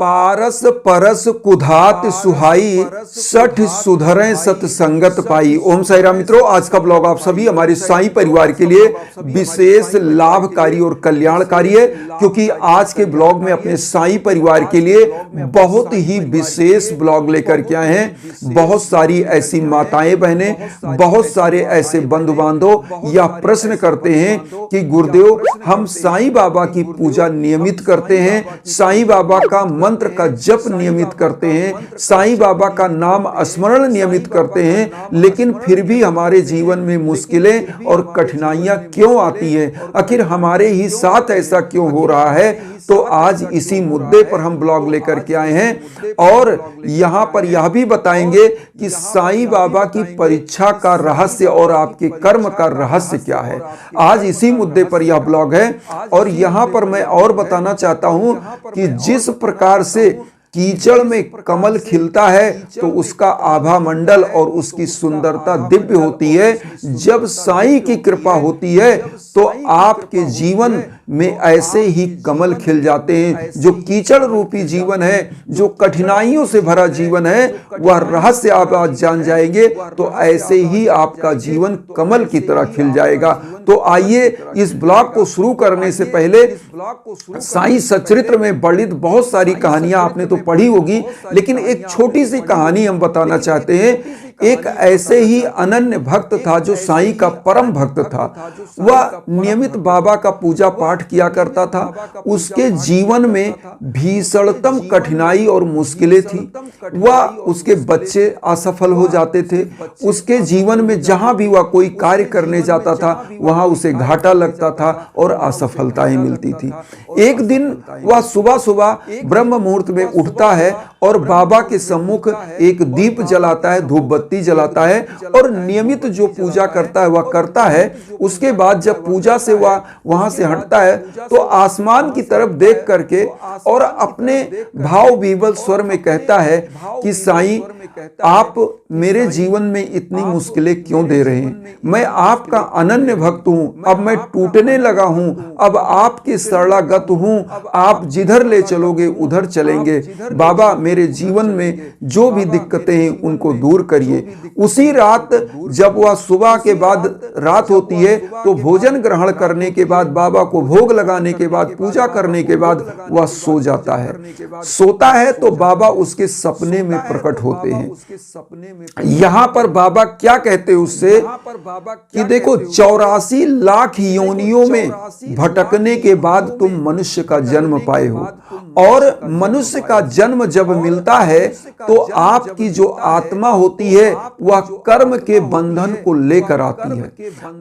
पारस परस कुधात सुहाई सठ सुधरें सतसंगत पाई। ओम साई राम मित्रों, आज का ब्लॉग आप सभी हमारे साईं परिवार के लिए विशेष लाभकारी और कल्याणकारी है, क्योंकि आज के ब्लॉग में अपने साईं परिवार के लिए बहुत ही विशेष ब्लॉग लेकर के आए हैं। बहुत सारी ऐसी माताएं बहनें, बहुत सारे ऐसे बंधु बांधव यह प्रश्न करते हैं कि गुरुदेव, हम साईं बाबा की पूजा नियमित करते हैं, साईं बाबा का मंत्र का जप नियमित करते हैं, साईं बाबा का नाम स्मरण नियमित करते हैं, लेकिन फिर भी हमारे जीवन में मुश्किलें और कठिनाइयां क्यों आती हैं? आखिर हमारे ही साथ ऐसा क्यों हो रहा है? तो आज इसी मुद्दे पर हम ब्लॉग लेकर के आए हैं और यहां पर यह भी बताएंगे कि साईं बाबा की परीक्षा का रहस्य और आपके कर्म का रहस्य क्या है। आज इसी मुद्दे पर यह ब्लॉग है और यहां पर मैं और बताना चाहता हूं कि जिस प्रकार से कीचड़ में कमल खिलता है तो उसका आभा मंडल और उसकी सुंदरता दिव्य होती है, जब साईं की कृपा होती है तो आपके जीवन में ऐसे ही कमल खिल जाते हैं। जो कीचड़ रूपी जीवन है, जो कठिनाइयों से भरा जीवन है, वह रहस्य आप आज जान जाएंगे तो ऐसे ही आपका जीवन कमल की तरह खिल जाएगा। तो आइए इस ब्लॉग को शुरू करने से पहले साईं सच्चरित्र में वर्णित बहुत सारी कहानियां आपने तो पढ़ी होगी, लेकिन एक छोटी सी कहानी हम बताना चाहते हैं। एक ऐसे ही अनन्य भक्त था जो साईं का परम भक्त था। वह नियमित बाबा का पूजा पाठ किया करता था। उसके जीवन में भीषणतम कठिनाई और मुश्किलें थी। वह उसके बच्चे असफल हो जाते थे। उसके जीवन में जहां भी वह कोई कार्य करने जाता था वहां उसे घाटा लगता था और असफलताएं मिलती थी। एक दिन वह सुबह सुबह ब्रह्म मुहूर्त में उठता है और बाबा के सम्मुख एक दीप जलाता है, धूप बत्ती जलाता है और नियमित जो पूजा करता है वह करता है। उसके बाद जब पूजा से वह वहां से हटता है तो आसमान की तरफ देख करके और अपने भाव विह्वल स्वर में कहता है कि साईं, आप मेरे जीवन में इतनी मुश्किलें क्यों दे रहे हैं? मैं आपका अनन्य भक्त हूं, अब मैं टूटने लगा हूं, अब आपके शरणागत हूं, आप जिधर ले चलोगे उधर चलेंगे। बाबा, मेरे जीवन में जो भी दिक्कतें हैं उनको दूर करिए। उसी रात जब वह सुबह के बाद रात होती है तो भोजन ग्रहण करने के बाद, बाबा को भोग लगाने के बाद, पूजा करने के बाद वह सो जाता है। सोता है तो बाबा उसके सपने में प्रकट होते हैं। यहां पर बाबा क्या कहते हैं उससे कि देखो, 84 लाख योनियों में भटकने के बाद तुम मनुष्य का जन्म पाए हो और मनुष्य का जन्म जब मिलता है तो आपकी जो आत्मा होती है वह कर्म के बंधन को लेकर आती है।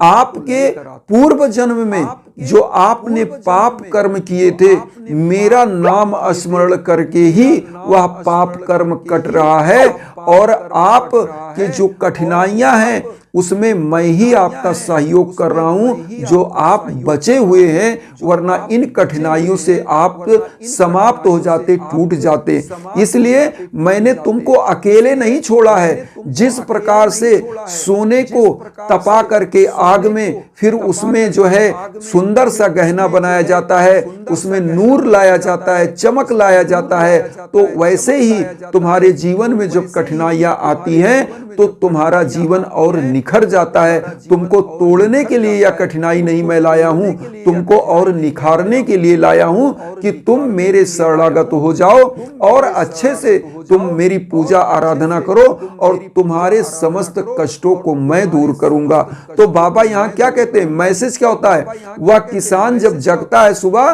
आपके पूर्व जन्म में जो आपने पाप कर्म किए थे, मेरा नाम स्मरण करके ही वह पाप कर्म कट रहा है और आप के जो कठिनाइयां हैं उसमें मैं ही आपका सहयोग कर रहा हूं, जो आप बचे हुए हैं, वरना इन कठिनाइयों से आप समाप्त हो जाते, टूट जाते। इसलिए मैंने तुमको अकेले नहीं छोड़ा है। जिस प्रकार से सोने को तपा करके आग में फिर उसमें जो है सुंदर सा गहना बनाया जाता है, उसमें नूर लाया जाता है, चमक लाया जाता है, तो वैसे ही तुम्हारे जीवन में जब कठिनाइयां आती हैं तो तुम्हारा जीवन और निखर जाता है। तुमको तोड़ने के लिए यह कठिनाई नहीं मैं लाया हूं, तुमको और निखारने के लिए लाया हूं कि तुम मेरे शरणागत हो जाओ और अच्छे से तुम मेरी पूजा आराधना करो और तुम्हारे समस्त कष्टों को मैं दूर करूंगा। तो बाबा यहां क्या कहते हैं, मैसेज क्या होता है? वह किसान जब जगता है सुबह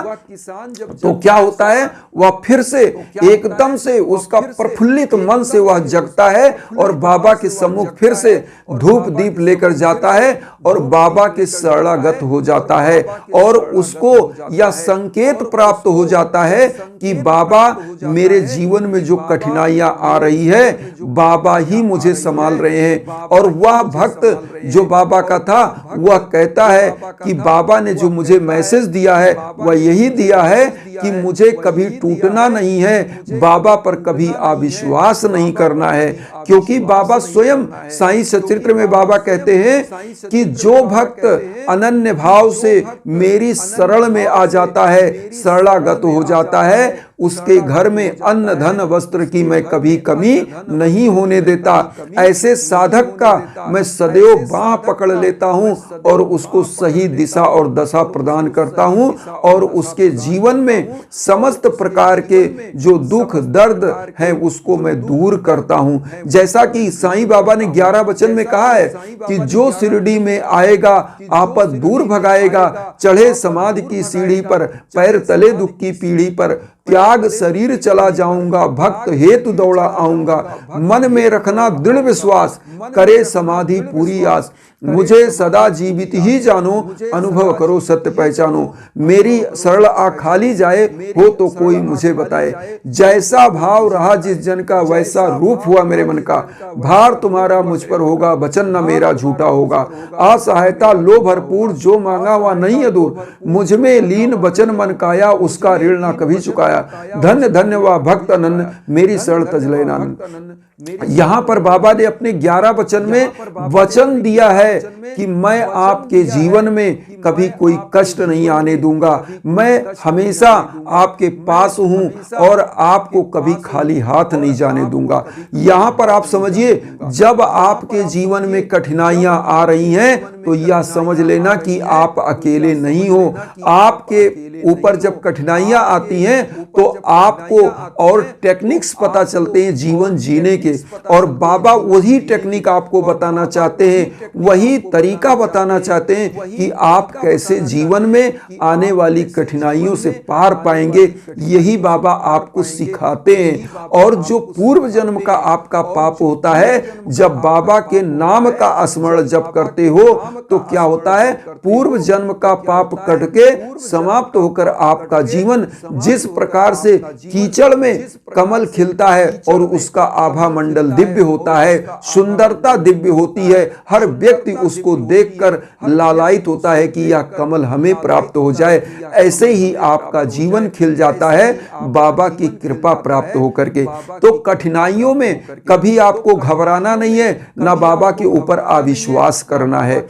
तो क्या होता है, वह फिर से एकदम से उसका प्रफुल्लित मन से वह जगता है और बाबा के सम्मुख फिर से धूप दीप लेकर जाता है और बाबा के शरणागत हो जाता है और उसको यह संकेत प्राप्त हो जाता है कि बाबा, मेरे जीवन में जो कठिनाइयां आ रही है बाबा ही मुझे संभाल रहे हैं। और वह भक्त जो बाबा का था वह कहता है कि बाबा ने जो मुझे मैसेज दिया है वह यही दिया है कि मुझे कभी टूटना नहीं है, बाबा पर कभी अविश्वास नहीं करना है, क्योंकि बाबा स्वयं साईं सच्चरित्र में बाबा कहते हैं कि जो भक्त अनन्य भाव से मेरी शरण में आ जाता है, शरणागत हो जाता है, उसके घर में अन्न धन वस्त्र की मैं कभी कमी नहीं होने देता। ऐसे साधक का मैं सदैव बाह पकड़ लेता हूँ और उसको सही दिशा और दशा प्रदान करता हूँ और उसके जीवन में समस्त प्रकार के जो दुख दर्द है उसको मैं दूर करता हूँ। जैसा कि साईं बाबा ने 11 वचन में कहा है कि जो शिरडी में आएगा आपद दूर भगाएगा, चढ़े समाधि की सीढ़ी पर, पैर तले दुख की पीढ़ी पर, त्याग शरीर चला जाऊंगा, भक्त हेतु दौड़ा आऊंगा, मन में रखना दृढ़ विश्वास, करे समाधि पूरी आस, मुझे सदा जीवित ही जानो, अनुभव करो सत्य पहचानो, मेरी सरल आ खाली जाए, हो तो कोई मुझे बताए, जैसा भाव रहा जिस जन का वैसा रूप हुआ मेरे मन का, भार तुम्हारा मुझ पर होगा, वचन न मेरा झूठा होगा, असहायता लो भरपूर, जो मांगा वह नहीं अधूर, मुझ में लीन वचन मन काया, उसका ऋण ना कभी चुकाया, धन्य धन्य वह भक्त अनन्य, मेरी सरल तजले नानन। यहां पर बाबा ने अपने 11 वचन में वचन दिया है कि मैं आपके जीवन में कभी कोई कष्ट नहीं आने दूंगा, मैं हमेशा आपके पास हूं और आपको कभी खाली हाथ नहीं जाने दूंगा। यहां पर आप समझिए, जब आपके जीवन में कठिनाइयां आ रही हैं तो यह समझ लेना कि आप अकेले नहीं हो। आपके ऊपर जब कठिनाइयां आती हैं तो आपको और टेक्निक्स पता चलते हैं जीवन जीने के, और बाबा वही टेक्निक आपको बताना चाहते हैं, वही तरीका बताना चाहते हैं कि आप कैसे जीवन में आने वाली कठिनाइयों से पार पाएंगे। यही बाबा आपको सिखाते हैं। और जो पूर्व जन्म का आपका पाप होता है, जब बाबा के नाम का स्मरण जब करते हो तो क्या होता है, पूर्व जन्म का पाप कट के समाप्त होकर आपका जीवन जिस प्रकार से कीचड़ में कमल खिलता है और उसका आभा मंडल दिव्य होता है, सुंदरता दिव्य होती है, हर व्यक्ति उसको देखकर लालायित होता है कि यह कमल हमें प्राप्त हो जाए, ऐसे ही आपका जीवन खिल जाता है बाबा की कृपा प्राप्त होकर के। तो कठिनाइयों में कभी आपको घबराना नहीं है, ना बाबा के ऊपर अविश्वास करना है।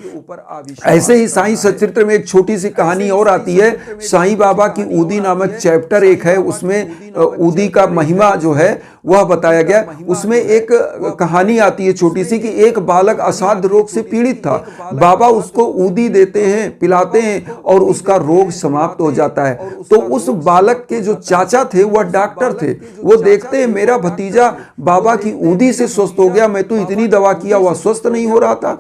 ऐसे ही साईं सच्चरित्र में एक छोटी सी कहानी और आती है। साईं बाबा की ऊदी नामक चैप्टर एक है, उसमें ऊदी का महिमा जो है वह बताया गया। उसमें एक कहानी आती है छोटी सी कि एक बालक असाध्य रोग से पीड़ित था। बाबा उसको ऊदी देते हैं, पिलाते हैं और उसका रोग समाप्त हो जाता है। तो उस बालक के जो चाचा थे वह डॉक्टर थे, वो देखते हैं मेरा भतीजा बाबा की ऊदी से स्वस्थ हो गया, मैं तो इतनी दवा किया वह स्वस्थ नहीं हो रहा था।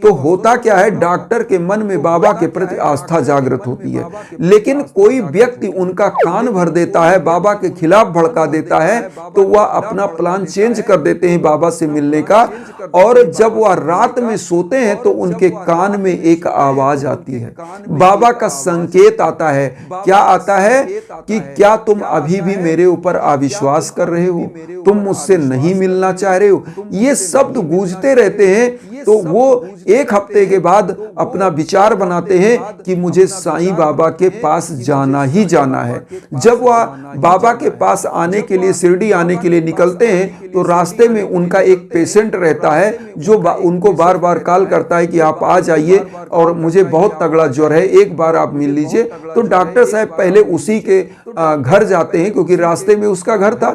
तो होता क्या है, डॉक्टर के मन में बाबा के प्रति आस्था जागृत होती है, लेकिन कोई व्यक्ति उनका कान भर देता है, बाबा के खिलाफ भड़का देता है, तो वह अपना प्लान चेंज कर देते हैं बाबा से मिलने का। और जब वह रात में सोते हैं तो उनके कान में एक आवाज आती है, बाबा का संकेत आता है। क्या आता है कि क्या तुम अभी भी मेरे ऊपर अविश्वास कर रहे हो, तुम मुझसे नहीं मिलना चाह रहे हो। ये शब्द गूंजते रहते हैं। तो वो एक हफ्ते के बाद अपना विचार बनाते हैं कि मुझे साईं बाबा के पास जाना ही जाना है। जब वह बाबा के पास आने के लिए, शिरडी आने के लिए निकलते हैं तो रास्ते में उनका एक पेशेंट रहता है जो उनको बार बार कॉल करता है कि आप आ जाइए और मुझे बहुत तगड़ा ज्वर है, एक बार आप मिल लीजिए। तो डॉक्टर साहब पहले उसी के घर जाते हैं, क्योंकि रास्ते में उसका घर था।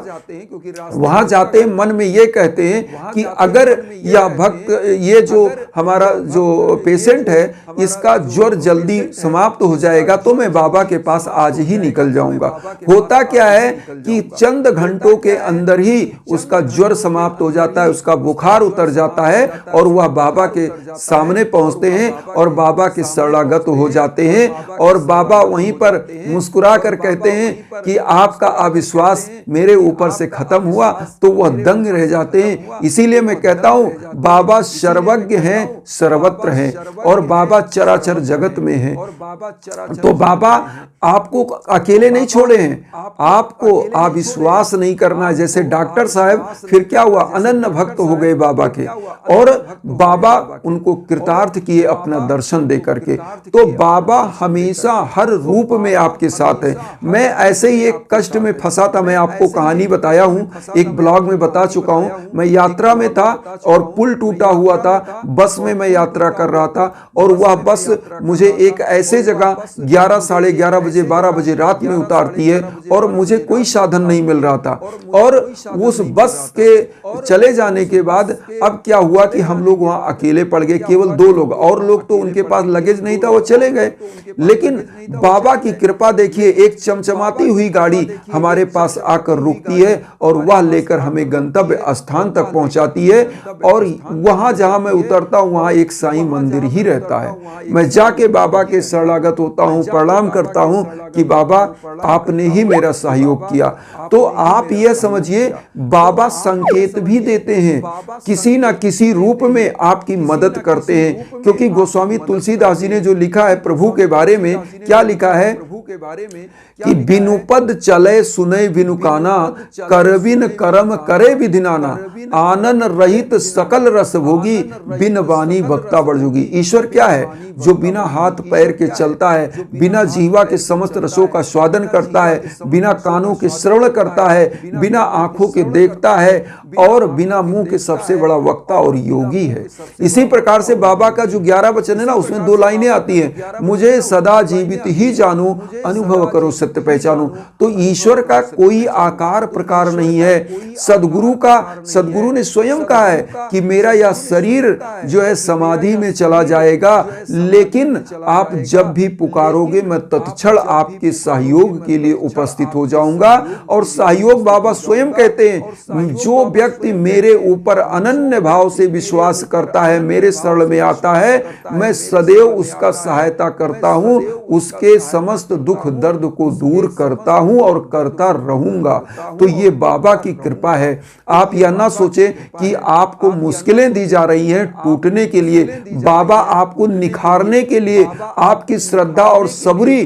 वहां जाते हैं, मन में ये कहते हैं कि अगर यह भक्त, ये जो हमारा जो पेशेंट है, इसका ज्वर जल्दी समाप्त हो जाएगा तो मैं बाबा के पास आज ही निकल जाऊंगा। होता क्या है कि चंद घंटों के अंदर ही उसका ज्वर समाप्त हो जाता है, उसका बुखार उतर जाता है और वह बाबा के सामने पहुंचते हैं और बाबा के शरणागत हो जाते हैं। और बाबा वहीं पर मुस्कुरा कर कहते हैं कि आपका अविश्वास मेरे ऊपर से खत्म हुआ। तो वह दंग रह जाते हैं। इसीलिए मैं कहता हूं, बाबा सर्वज्ञ हैं, सर्वत्र हैं और बाबा चराचर जगत में हैं। तो बाबा आपको अकेले नहीं छोड़े हैं, आपको अविश्वास नहीं करना है। जैसे डॉक्टर साहब फिर क्या हुआ, अनन्य भक्त हो गए बाबा के और बाबा उनको कृतार्थ किए अपना दर्शन दे करके। तो बाबा हमेशा हर रूप में आपके साथ है। मैं ऐसे ही एक कष्ट में फंसा था, मैं आपको कहानी बताया हूं, एक ब्लॉग में बता चुका हूं। मैं यात्रा में था और पुल टूटा हुआ था, बस में मैं यात्रा कर रहा था और वह बस मुझे एक ऐसे जगह 11, साढ़े 11 बजे, 12 बजे रात में उतारती है और मुझे कोई साधन नहीं मिल रहा था। और उस बस के चले जाने के बाद अब क्या हुआ कि हम लोग वहां अकेले पड़ गए, केवल 2 लोग, और लोग तो उनके पास लगेज नहीं था, वो चले गए। लेकिन बाबा की कृपा देखिए, एक चमचमाती हुई गाड़ी हमारे पास आकर रुकती है और वह लेकर हमें गंतव्य स्थान तक पहुंचाती है। और वहां जहां मैं उतरता हूं वहां एक साईं मंदिर ही रहता है। मैं जाके बाबा के शरणागत होता हूं, प्रणाम करता हूं कि बाबा आपने ही मेरा सहयोग किया। तो आप यह समझिए, बाबा संकेत भी देते हैं, किसी ना किसी रूप में आपकी मदद करते हैं। क्योंकि गोस्वामी तुलसीदास जी ने जो लिखा है प्रभु के बारे में, क्या लिखा है कि बिनु पद चले सुने बिनु काना, करबिन करम करे विधिनाना, आनन रहित सकल रस भोगी, बिन वाणी वक्ता बड़जोगी। ईश्वर क्या है? जो बिना हाथ पैर के चलता है, बिना जीवा के समस्त रसों का स्वादन करता है, बिना कानों के श्रवण करता है, बिना आंखों के देखता है और बिना मुंह के सबसे बड़ा वक्ता और योगी है। इसी प्रकार से बाबा का जो 11 वचन है ना, उसमें 2 लाइनें आती हैं, मुझे सदा जीवित ही जानू, अनुभव करो सत्य पहचानो। तो ईश्वर का कोई आकार प्रकार नहीं है। सदगुरु ने स्वयं कहा है कि मेरा यह शरीर जो है समाधि में चला जाएगा, लेकिन आप जब भी पुकारोगे मैं तत्क्षण आपके सहयोग के लिए उपस्थित हो जाऊंगा। और सहयोग बाबा स्वयं कहते हैं, जो व्यक्ति मेरे ऊपर अनन्य भाव से विश्वास करता है, मेरे शरण में आता है, मैं सदैव उसका सहायता करता हूं, उसके समस्त दुख दर्द को दूर करता हूं और करता रहूंगा। तो ये बाबा की कृपा है। आप यह ना सोचें कि आपको मुश्किलें दी जा रही हैं टूटने के लिए। बाबा आपको निखारने के लिए, आपकी श्रद्धा और सबरी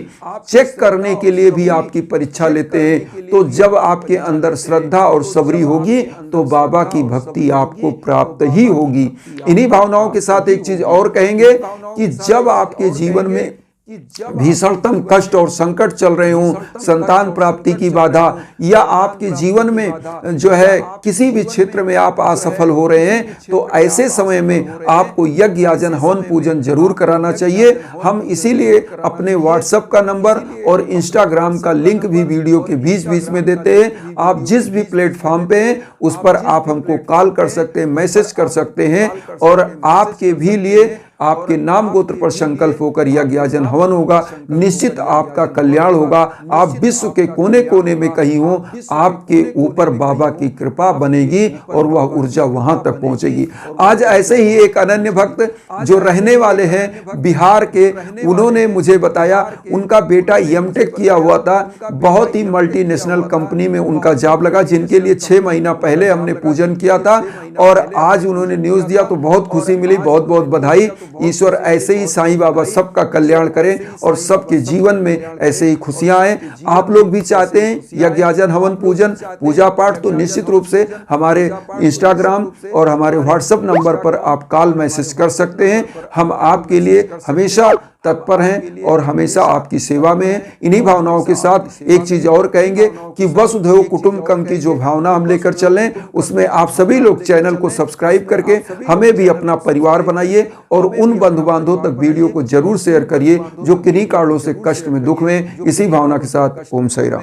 चेक करने के लिए भी आपकी परीक्षा लेते हैं। तो जब आपके अंदर श्रद्धा और सबरी होगी तो बाबा की भक्ति आपको प्राप्त ही होगी। इन्हीं भावनाओं के साथ एक चीज और कहेंगे कि जब आपके जीवन में भीषणतम कष्ट और संकट चल रहे हों, संतान प्राप्ति की बाधा, या आपके जीवन में जो है किसी भी क्षेत्र में आप असफल हो रहे हैं, तो ऐसे समय में आपको यज्ञ याजन हवन पूजन जरूर कराना चाहिए। हम इसीलिए अपने व्हाट्सएप का नंबर और इंस्टाग्राम का लिंक भी वीडियो के बीच बीच में देते हैं। आप जिस भी प्लेटफॉर्म पे हैं उस पर आप हमको कॉल कर सकते हैं, मैसेज कर सकते हैं, और आपके भी लिए आपके नाम गोत्र पर संकल्प होकर यज्ञ याजन हवन होगा। निश्चित आपका कल्याण होगा। आप विश्व के कोने कोने में कहीं हो, आपके ऊपर बाबा की कृपा बनेगी और वह ऊर्जा वहां तक पहुंचेगी। आज ऐसे ही एक अनन्य भक्त जो रहने वाले हैं बिहार के, उन्होंने मुझे बताया उनका बेटा एमटेक किया हुआ था, बहुत ही मल्टीनेशनल कंपनी में उनका जॉब लगा, जिनके लिए 6 महीना पहले हमने पूजन किया था, और आज उन्होंने न्यूज दिया तो बहुत खुशी मिली। बहुत बहुत बधाई। ईश्वर ऐसे ही साईं बाबा सबका कल्याण करें और सबके जीवन में ऐसे ही खुशियां आए। आप लोग भी चाहते हैं यज्ञ याजन हवन पूजन पूजा पाठ, तो निश्चित रूप से हमारे इंस्टाग्राम और हमारे व्हाट्सएप नंबर पर आप कॉल मैसेज कर सकते हैं। हम आपके लिए हमेशा तत्पर हैं और हमेशा आपकी सेवा में हैं। इन्हीं भावनाओं के साथ एक चीज और कहेंगे कि वसुधैव कुटुंबकम की जो भावना हम लेकर चल रहे हैं, उसमें आप सभी लोग चैनल को सब्सक्राइब करके हमें भी अपना परिवार बनाइए और उन बंधु बांधवों तक वीडियो को जरूर शेयर करिए जो किन्हीं कारणों से कष्ट में, दुख में। इसी भावना के साथ ओम साई राम।